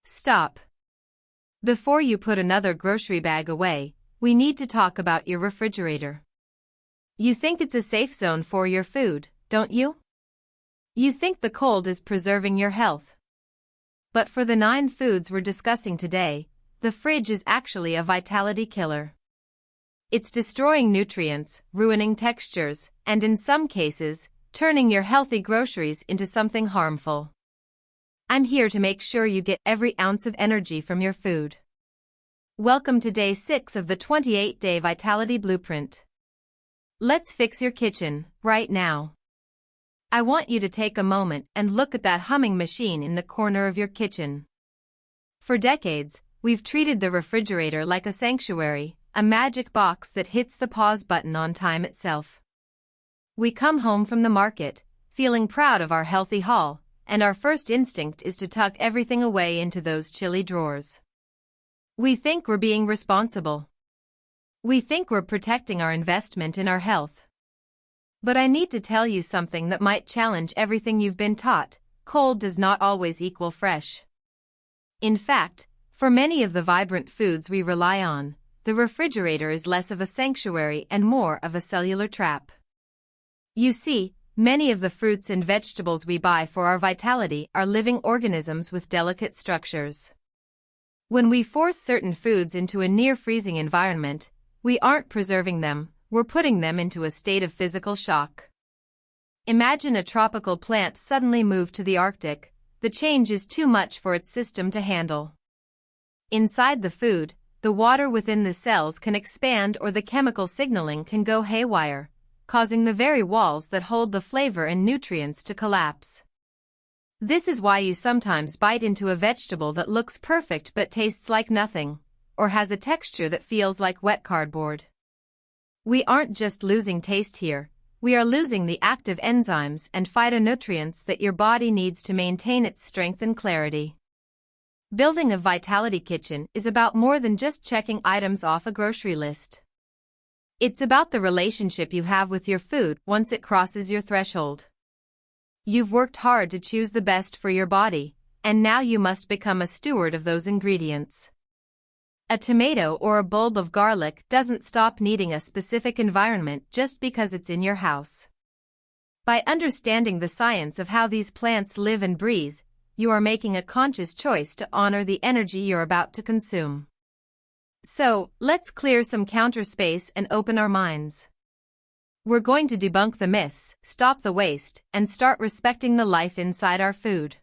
Stop. Before you put another grocery bag away, we need to talk about your refrigerator. You think it's a safe zone for your food, don't you? You think the cold is preserving your health. But for the 9 foods we're discussing today, the fridge is actually a vitality killer. It's destroying nutrients, ruining textures, and in some cases, turning your healthy groceries into something harmful. I'm here to make sure you get every ounce of energy from your food. Welcome to day 6 of the 28-day Vitality Blueprint. Let's fix your kitchen, right now. I want you to take a moment and look at that humming machine in the corner of your kitchen. For decades, we've treated the refrigerator like a sanctuary, a magic box that hits the pause button on time itself. We come home from the market, feeling proud of our healthy haul, and our first instinct is to tuck everything away into those chilly drawers. We think we're being responsible. We think we're protecting our investment in our health. But I need to tell you something that might challenge everything you've been taught: cold does not always equal fresh. In fact, for many of the vibrant foods we rely on, the refrigerator is less of a sanctuary and more of a cellular trap. You see, many of the fruits and vegetables we buy for our vitality are living organisms with delicate structures. When we force certain foods into a near-freezing environment, we aren't preserving them, we're putting them into a state of physical shock. Imagine a tropical plant suddenly moved to the Arctic. The change is too much for its system to handle. Inside the food, the water within the cells can expand or the chemical signaling can go haywire, causing the very walls that hold the flavor and nutrients to collapse. This is why you sometimes bite into a vegetable that looks perfect but tastes like nothing, or has a texture that feels like wet cardboard. We aren't just losing taste here, we are losing the active enzymes and phytonutrients that your body needs to maintain its strength and clarity. Building a vitality kitchen is about more than just checking items off a grocery list. It's about the relationship you have with your food once it crosses your threshold. You've worked hard to choose the best for your body, and now you must become a steward of those ingredients. A tomato or a bulb of garlic doesn't stop needing a specific environment just because it's in your house. By understanding the science of how these plants live and breathe, you are making a conscious choice to honor the energy you're about to consume. So, let's clear some counter space and open our minds. We're going to debunk the myths, stop the waste, and start respecting the life inside our food.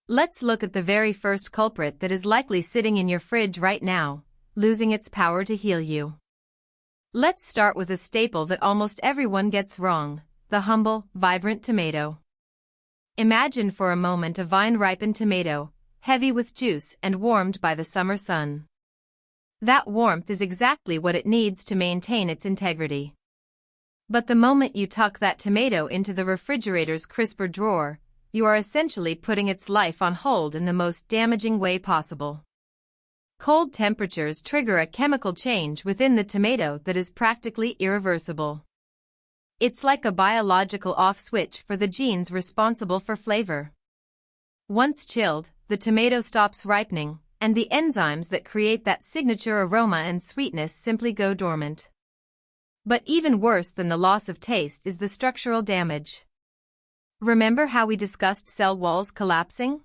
Let's look at the very first culprit that is likely sitting in your fridge right now, losing its power to heal you. Let's start with a staple that almost everyone gets wrong: the humble, vibrant tomato. Imagine for a moment a vine-ripened tomato, heavy with juice and warmed by the summer sun. That warmth is exactly what it needs to maintain its integrity. But the moment you tuck that tomato into the refrigerator's crisper drawer, you are essentially putting its life on hold in the most damaging way possible. Cold temperatures trigger a chemical change within the tomato that is practically irreversible. It's like a biological off switch for the genes responsible for flavor. Once chilled, the tomato stops ripening, and the enzymes that create that signature aroma and sweetness simply go dormant. But even worse than the loss of taste is the structural damage. Remember how we discussed cell walls collapsing?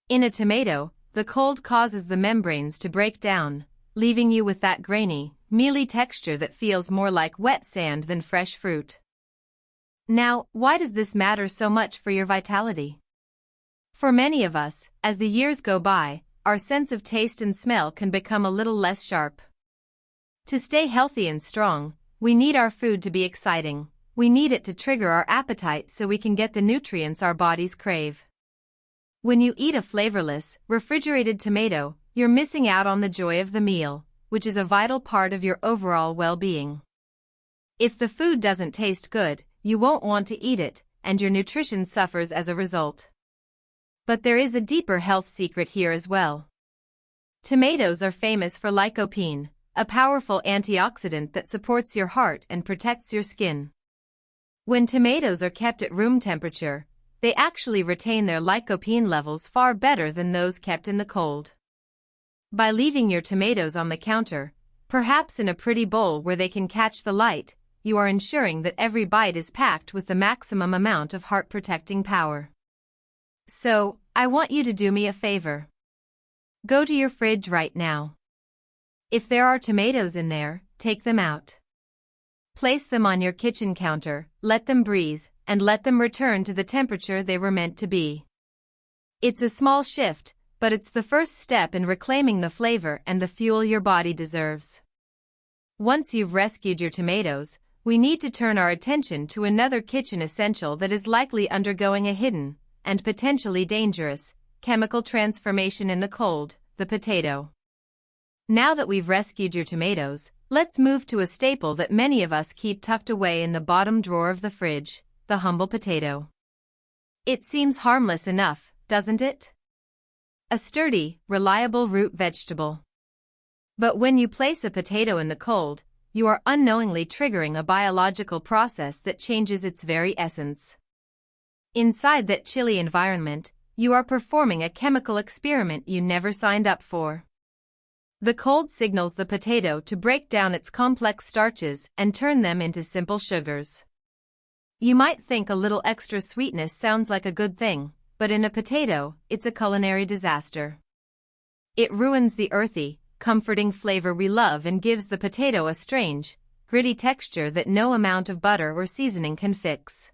In a tomato, the cold causes the membranes to break down, leaving you with that grainy, mealy texture that feels more like wet sand than fresh fruit. Now, why does this matter so much for your vitality? For many of us, as the years go by, our sense of taste and smell can become a little less sharp. To stay healthy and strong, we need our food to be exciting. We need it to trigger our appetite so we can get the nutrients our bodies crave. When you eat a flavorless, refrigerated tomato, you're missing out on the joy of the meal, which is a vital part of your overall well-being. If the food doesn't taste good, you won't want to eat it, and your nutrition suffers as a result. But there is a deeper health secret here as well. Tomatoes are famous for lycopene, a powerful antioxidant that supports your heart and protects your skin. When tomatoes are kept at room temperature, they actually retain their lycopene levels far better than those kept in the cold. By leaving your tomatoes on the counter, perhaps in a pretty bowl where they can catch the light, you are ensuring that every bite is packed with the maximum amount of heart-protecting power. So, I want you to do me a favor. Go to your fridge right now. If there are tomatoes in there, take them out. Place them on your kitchen counter, let them breathe, and let them return to the temperature they were meant to be. It's a small shift, but it's the first step in reclaiming the flavor and the fuel your body deserves. Once you've rescued your tomatoes, we need to turn our attention to another kitchen essential that is likely undergoing a hidden, and potentially dangerous, chemical transformation in the cold, the potato. Now that we've rescued your tomatoes, let's move to a staple that many of us keep tucked away in the bottom drawer of the fridge, the humble potato. It seems harmless enough, doesn't it? A sturdy, reliable root vegetable. But when you place a potato in the cold, you are unknowingly triggering a biological process that changes its very essence. Inside that chilly environment, you are performing a chemical experiment you never signed up for. The cold signals the potato to break down its complex starches and turn them into simple sugars. You might think a little extra sweetness sounds like a good thing, but in a potato, it's a culinary disaster. It ruins the earthy, comforting flavor we love and gives the potato a strange, gritty texture that no amount of butter or seasoning can fix.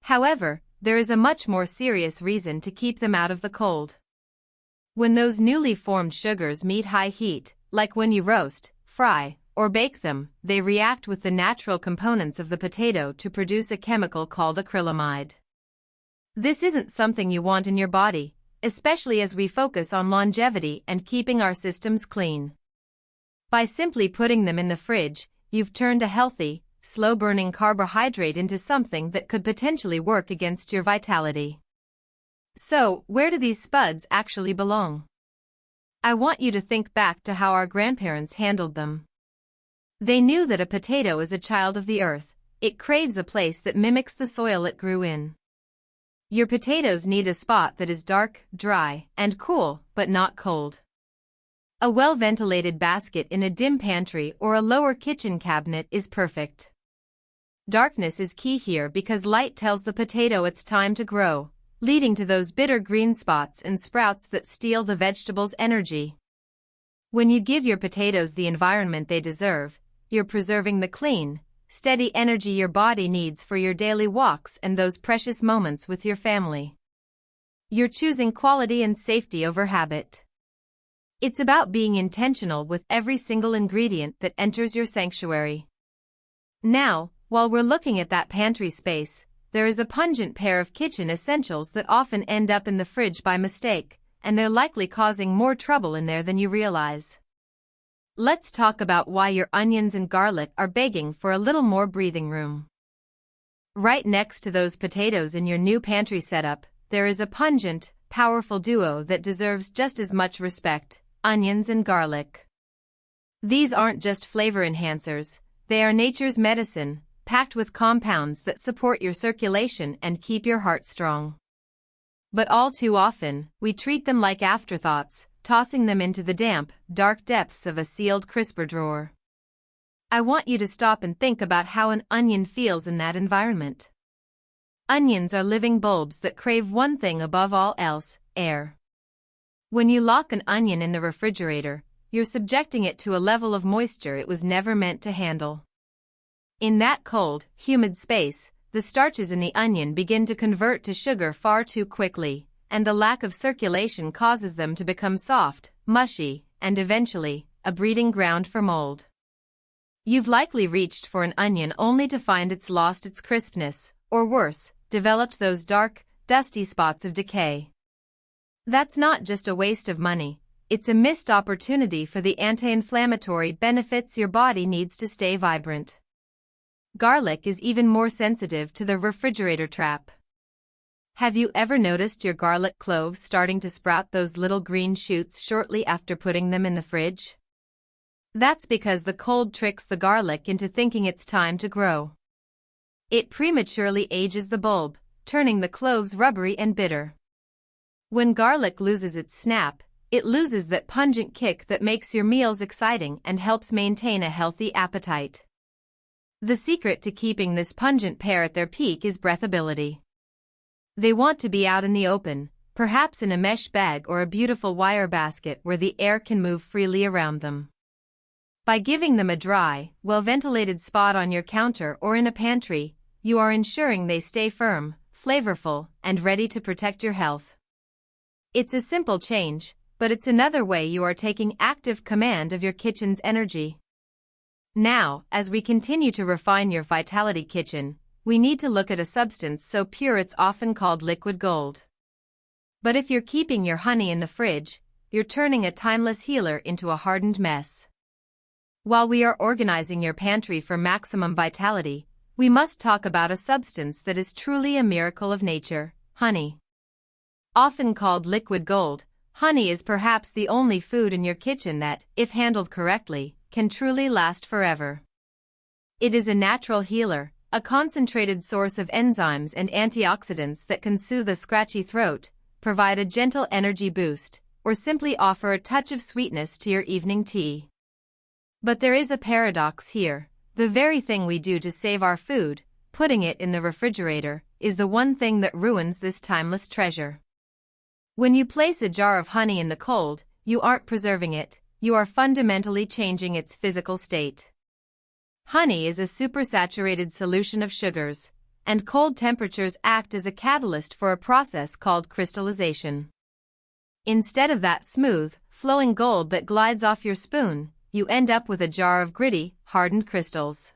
However, there is a much more serious reason to keep them out of the cold. When those newly formed sugars meet high heat, like when you roast, fry, or bake them, they react with the natural components of the potato to produce a chemical called acrylamide. This isn't something you want in your body, especially as we focus on longevity and keeping our systems clean. By simply putting them in the fridge, you've turned a healthy, slow-burning carbohydrate into something that could potentially work against your vitality. So, where do these spuds actually belong? I want you to think back to how our grandparents handled them. They knew that a potato is a child of the earth. It craves a place that mimics the soil it grew in. Your potatoes need a spot that is dark, dry, and cool, but not cold. A well-ventilated basket in a dim pantry or a lower kitchen cabinet is perfect. Darkness is key here because light tells the potato it's time to grow, leading to those bitter green spots and sprouts that steal the vegetable's energy. When you give your potatoes the environment they deserve, you're preserving the clean, steady energy your body needs for your daily walks and those precious moments with your family. You're choosing quality and safety over habit. It's about being intentional with every single ingredient that enters your sanctuary. Now, while we're looking at that pantry space, there is a pungent pair of kitchen essentials that often end up in the fridge by mistake, and they're likely causing more trouble in there than you realize. Let's talk about why your onions and garlic are begging for a little more breathing room. Right next to those potatoes in your new pantry setup, there is a pungent, powerful duo that deserves just as much respect: onions and garlic. These aren't just flavor enhancers, they are nature's medicine, packed with compounds that support your circulation and keep your heart strong. But all too often, we treat them like afterthoughts, tossing them into the damp, dark depths of a sealed crisper drawer. I want you to stop and think about how an onion feels in that environment. Onions are living bulbs that crave one thing above all else: air. When you lock an onion in the refrigerator, you're subjecting it to a level of moisture it was never meant to handle. In that cold, humid space, the starches in the onion begin to convert to sugar far too quickly, and the lack of circulation causes them to become soft, mushy, and eventually, a breeding ground for mold. You've likely reached for an onion only to find it's lost its crispness, or worse, developed those dark, dusty spots of decay. That's not just a waste of money, it's a missed opportunity for the anti-inflammatory benefits your body needs to stay vibrant. Garlic is even more sensitive to the refrigerator trap. Have you ever noticed your garlic cloves starting to sprout those little green shoots shortly after putting them in the fridge? That's because the cold tricks the garlic into thinking it's time to grow. It prematurely ages the bulb, turning the cloves rubbery and bitter. When garlic loses its snap, it loses that pungent kick that makes your meals exciting and helps maintain a healthy appetite. The secret to keeping this pungent pair at their peak is breathability. They want to be out in the open, perhaps in a mesh bag or a beautiful wire basket where the air can move freely around them. By giving them a dry, well-ventilated spot on your counter or in a pantry, you are ensuring they stay firm, flavorful, and ready to protect your health. It's a simple change, but it's another way you are taking active command of your kitchen's energy. Now, as we continue to refine your Vitality Kitchen, we need to look at a substance so pure it's often called liquid gold. But if you're keeping your honey in the fridge, you're turning a timeless healer into a hardened mess. While we are organizing your pantry for maximum vitality, we must talk about a substance that is truly a miracle of nature: honey. Often called liquid gold, honey is perhaps the only food in your kitchen that, if handled correctly, can truly last forever. It is a natural healer, a concentrated source of enzymes and antioxidants that can soothe a scratchy throat, provide a gentle energy boost, or simply offer a touch of sweetness to your evening tea. But there is a paradox here. The very thing we do to save our food, putting it in the refrigerator, is the one thing that ruins this timeless treasure. When you place a jar of honey in the cold, you aren't preserving it, you are fundamentally changing its physical state. Honey is a supersaturated solution of sugars, and cold temperatures act as a catalyst for a process called crystallization. Instead of that smooth, flowing gold that glides off your spoon, you end up with a jar of gritty, hardened crystals.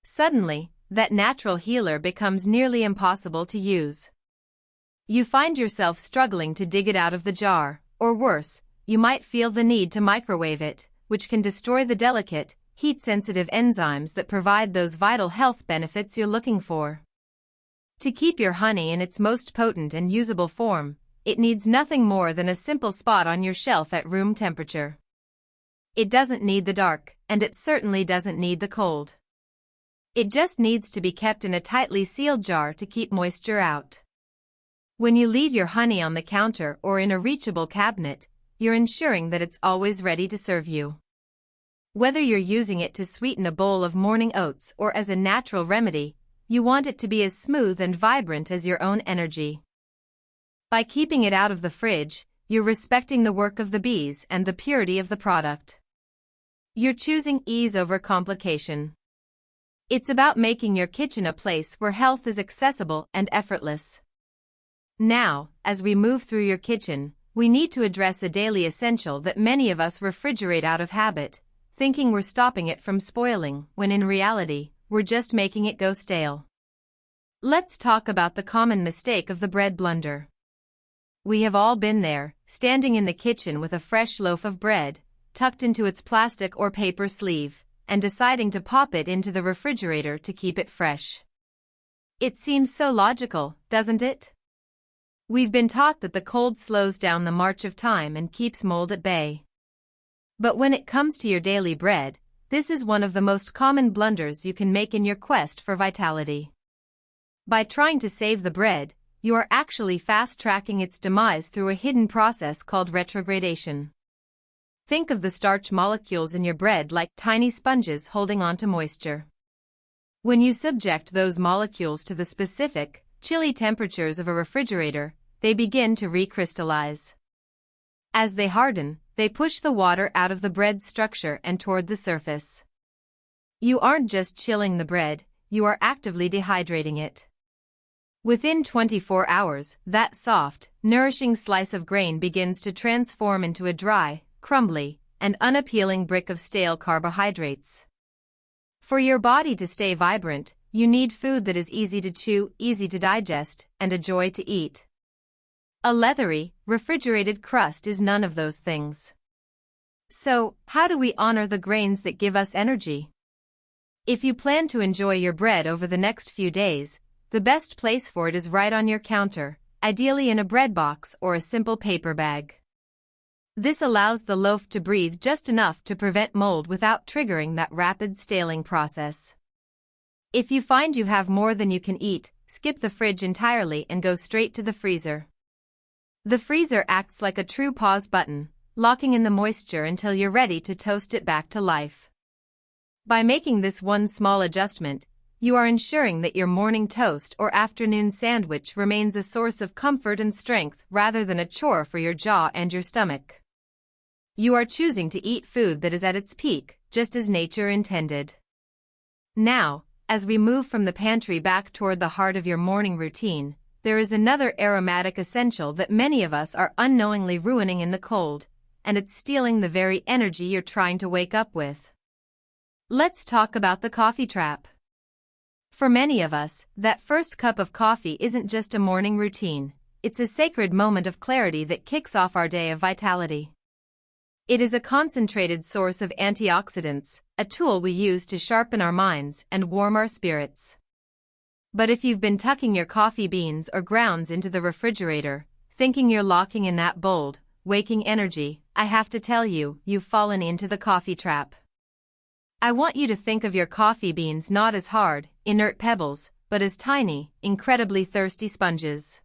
Suddenly, that natural healer becomes nearly impossible to use. You find yourself struggling to dig it out of the jar, or worse, you might feel the need to microwave it, which can destroy the delicate, heat-sensitive enzymes that provide those vital health benefits you're looking for. To keep your honey in its most potent and usable form, it needs nothing more than a simple spot on your shelf at room temperature. It doesn't need the dark, and it certainly doesn't need the cold. It just needs to be kept in a tightly sealed jar to keep moisture out. When you leave your honey on the counter or in a reachable cabinet, you're ensuring that it's always ready to serve you. Whether you're using it to sweeten a bowl of morning oats or as a natural remedy, you want it to be as smooth and vibrant as your own energy. By keeping it out of the fridge, you're respecting the work of the bees and the purity of the product. You're choosing ease over complication. It's about making your kitchen a place where health is accessible and effortless. Now, as we move through your kitchen, we need to address a daily essential that many of us refrigerate out of habit, thinking we're stopping it from spoiling, when in reality, we're just making it go stale. Let's talk about the common mistake of the bread blunder. We have all been there, standing in the kitchen with a fresh loaf of bread, tucked into its plastic or paper sleeve, and deciding to pop it into the refrigerator to keep it fresh. It seems so logical, doesn't it? We've been taught that the cold slows down the march of time and keeps mold at bay. But when it comes to your daily bread, this is one of the most common blunders you can make in your quest for vitality. By trying to save the bread, you are actually fast-tracking its demise through a hidden process called retrogradation. Think of the starch molecules in your bread like tiny sponges holding onto moisture. When you subject those molecules to the specific, chilly temperatures of a refrigerator, they begin to recrystallize. As they harden, they push the water out of the bread's structure and toward the surface. You aren't just chilling the bread, you are actively dehydrating it. Within 24 hours, that soft, nourishing slice of grain begins to transform into a dry, crumbly, and unappealing brick of stale carbohydrates. For your body to stay vibrant, you need food that is easy to chew, easy to digest, and a joy to eat. A leathery, refrigerated crust is none of those things. So, how do we honor the grains that give us energy? If you plan to enjoy your bread over the next few days, the best place for it is right on your counter, ideally in a bread box or a simple paper bag. This allows the loaf to breathe just enough to prevent mold without triggering that rapid staling process. If you find you have more than you can eat, skip the fridge entirely and go straight to the freezer. The freezer acts like a true pause button, locking in the moisture until you're ready to toast it back to life. By making this one small adjustment, you are ensuring that your morning toast or afternoon sandwich remains a source of comfort and strength rather than a chore for your jaw and your stomach. You are choosing to eat food that is at its peak, just as nature intended. Now, as we move from the pantry back toward the heart of your morning routine, there is another aromatic essential that many of us are unknowingly ruining in the cold, and it's stealing the very energy you're trying to wake up with. Let's talk about the coffee trap. For many of us, that first cup of coffee isn't just a morning routine, it's a sacred moment of clarity that kicks off our day of vitality. It is a concentrated source of antioxidants, a tool we use to sharpen our minds and warm our spirits. But if you've been tucking your coffee beans or grounds into the refrigerator, thinking you're locking in that bold, waking energy, I have to tell you, you've fallen into the coffee trap. I want you to think of your coffee beans not as hard, inert pebbles, but as tiny, incredibly thirsty sponges.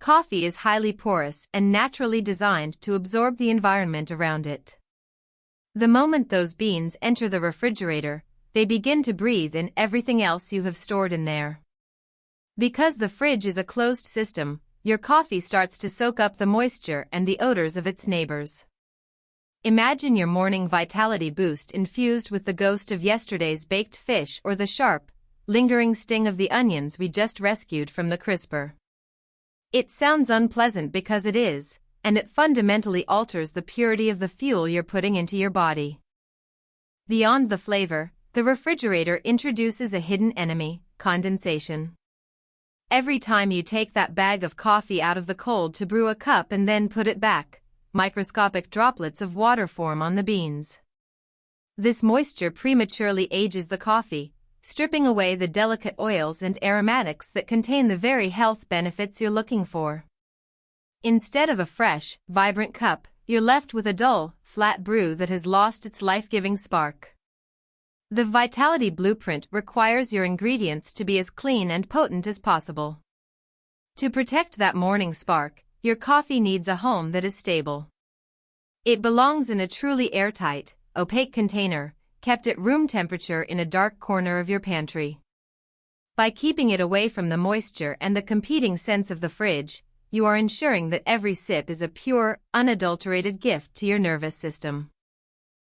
Coffee is highly porous and naturally designed to absorb the environment around it. The moment those beans enter the refrigerator, they begin to breathe in everything else you have stored in there. Because the fridge is a closed system, your coffee starts to soak up the moisture and the odors of its neighbors. Imagine your morning vitality boost infused with the ghost of yesterday's baked fish or the sharp, lingering sting of the onions we just rescued from the crisper. It sounds unpleasant because it is, and it fundamentally alters the purity of the fuel you're putting into your body. Beyond the flavor, the refrigerator introduces a hidden enemy, condensation. Every time you take that bag of coffee out of the cold to brew a cup and then put it back, microscopic droplets of water form on the beans. This moisture prematurely ages the coffee, stripping away the delicate oils and aromatics that contain the very health benefits you're looking for. Instead of a fresh, vibrant cup, you're left with a dull, flat brew that has lost its life-giving spark. The Vitality Blueprint requires your ingredients to be as clean and potent as possible. To protect that morning spark, your coffee needs a home that is stable. It belongs in a truly airtight, opaque container, kept at room temperature in a dark corner of your pantry. By keeping it away from the moisture and the competing scents of the fridge, you are ensuring that every sip is a pure, unadulterated gift to your nervous system.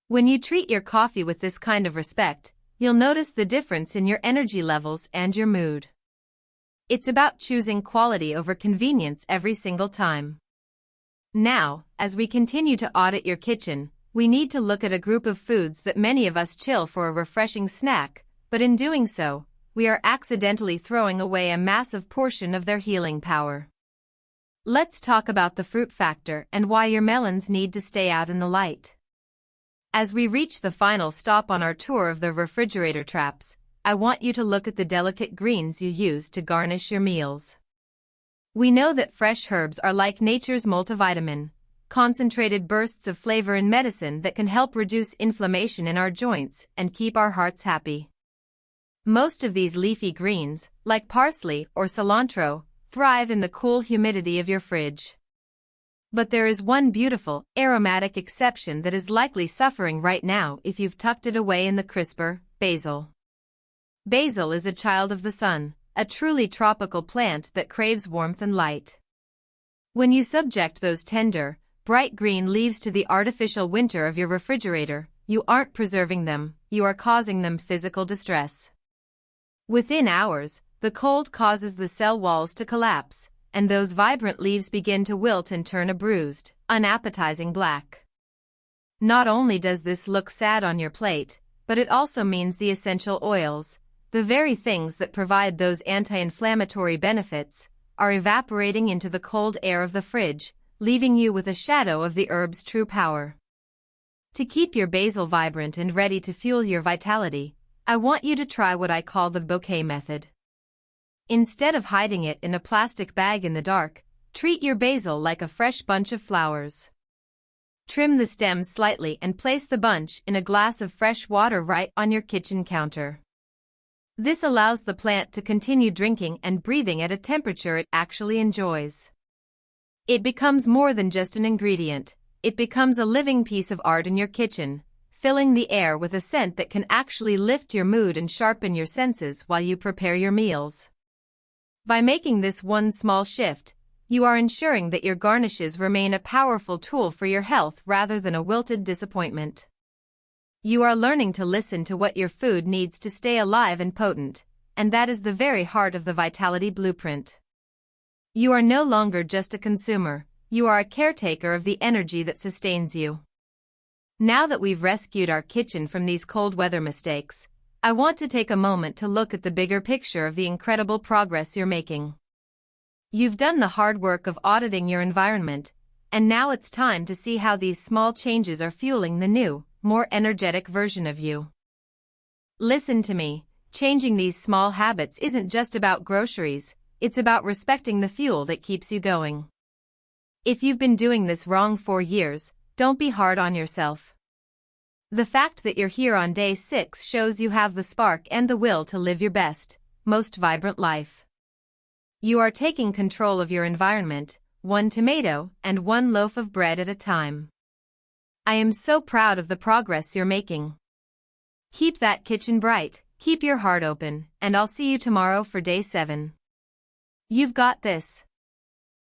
When you treat your coffee with this kind of respect, you'll notice the difference in your energy levels and your mood. It's about choosing quality over convenience every single time. Now, as we continue to audit your kitchen, we need to look at a group of foods that many of us chill for a refreshing snack, but in doing so, we are accidentally throwing away a massive portion of their healing power. Let's talk about the fruit factor and why your melons need to stay out in the light. As we reach the final stop on our tour of the refrigerator traps, I want you to look at the delicate greens you use to garnish your meals. We know that fresh herbs are like nature's multivitamin, concentrated bursts of flavor and medicine that can help reduce inflammation in our joints and keep our hearts happy. Most of these leafy greens, like parsley or cilantro, thrive in the cool humidity of your fridge. But there is one beautiful, aromatic exception that is likely suffering right now if you've tucked it away in the crisper: basil. Basil is a child of the sun, a truly tropical plant that craves warmth and light. When you subject those tender, bright green leaves to the artificial winter of your refrigerator, you aren't preserving them, you are causing them physical distress. Within hours, the cold causes the cell walls to collapse, and those vibrant leaves begin to wilt and turn a bruised, unappetizing black. Not only does this look sad on your plate, but it also means the essential oils, the very things that provide those anti-inflammatory benefits, are evaporating into the cold air of the fridge, leaving you with a shadow of the herb's true power. To keep your basil vibrant and ready to fuel your vitality, I want you to try what I call the bouquet method. Instead of hiding it in a plastic bag in the dark, treat your basil like a fresh bunch of flowers. Trim the stems slightly and place the bunch in a glass of fresh water right on your kitchen counter. This allows the plant to continue drinking and breathing at a temperature it actually enjoys. It becomes more than just an ingredient, it becomes a living piece of art in your kitchen, filling the air with a scent that can actually lift your mood and sharpen your senses while you prepare your meals. By making this one small shift, you are ensuring that your garnishes remain a powerful tool for your health rather than a wilted disappointment. You are learning to listen to what your food needs to stay alive and potent, and that is the very heart of the Vitality Blueprint. You are no longer just a consumer, you are a caretaker of the energy that sustains you. Now that we've rescued our kitchen from these cold weather mistakes, I want to take a moment to look at the bigger picture of the incredible progress you're making. You've done the hard work of auditing your environment, and now it's time to see how these small changes are fueling the new, more energetic version of you. Listen to me, changing these small habits isn't just about groceries, it's about respecting the fuel that keeps you going. If you've been doing this wrong for years, don't be hard on yourself. The fact that you're here on day 6 shows you have the spark and the will to live your best, most vibrant life. You are taking control of your environment, one tomato and one loaf of bread at a time. I am so proud of the progress you're making. Keep that kitchen bright, keep your heart open, and I'll see you tomorrow for day 7. You've got this.